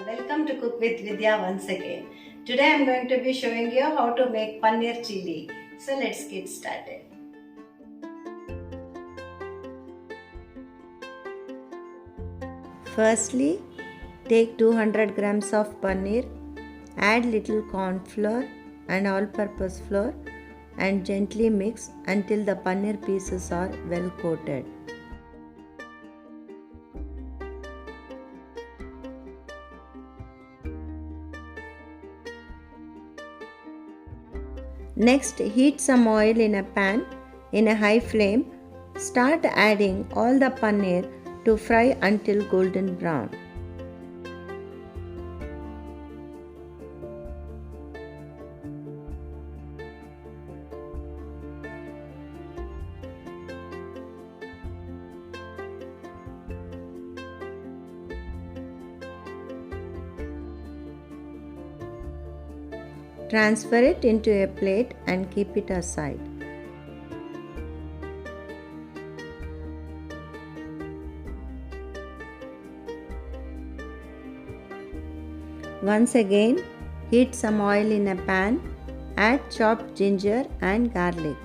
welcome to Cook with Vidya once again. Today I am going to be showing you how to make paneer chilli. So let's get started. Firstly, take 200 grams of paneer, add little corn flour and all-purpose flour and gently mix until the paneer pieces are well coated. Next, heat some oil in a pan in a high flame. Start adding all the paneer to fry until golden brown. Transfer it into a plate and keep it aside. Once again, heat some oil in a pan, add chopped ginger and garlic.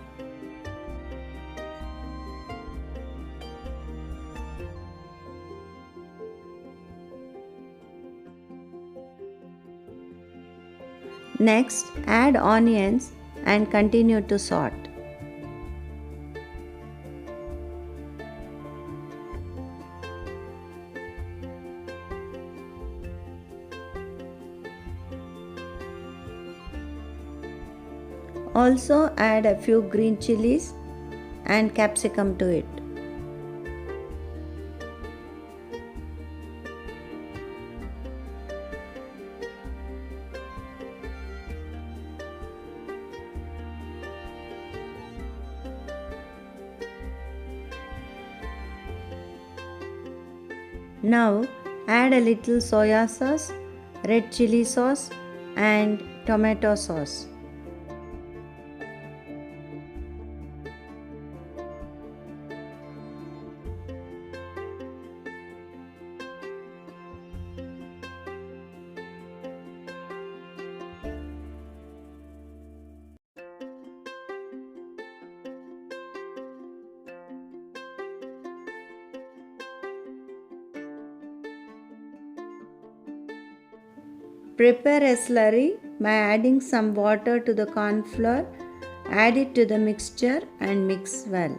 Next, add onions and continue to saute. Also add a few green chilies and capsicum to it. Now add a little soya sauce, red chili sauce and tomato sauce. Prepare a slurry by adding some water to the corn flour. Add it to the mixture and mix well.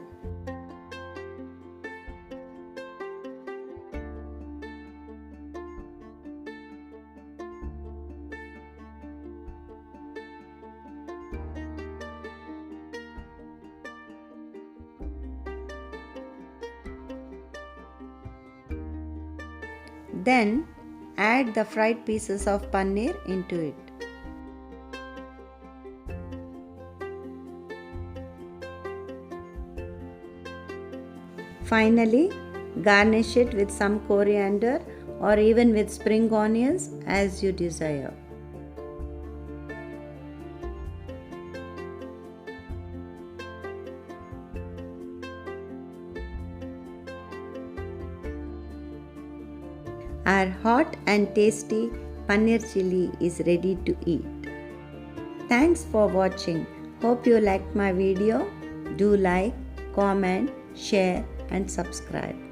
Then add the fried pieces of paneer into it. Finally, garnish it with some coriander or even with spring onions as you desire. Our hot and tasty paneer chilli is ready to eat. Thanks for watching. Hope you liked my video. Do like, comment, share and subscribe.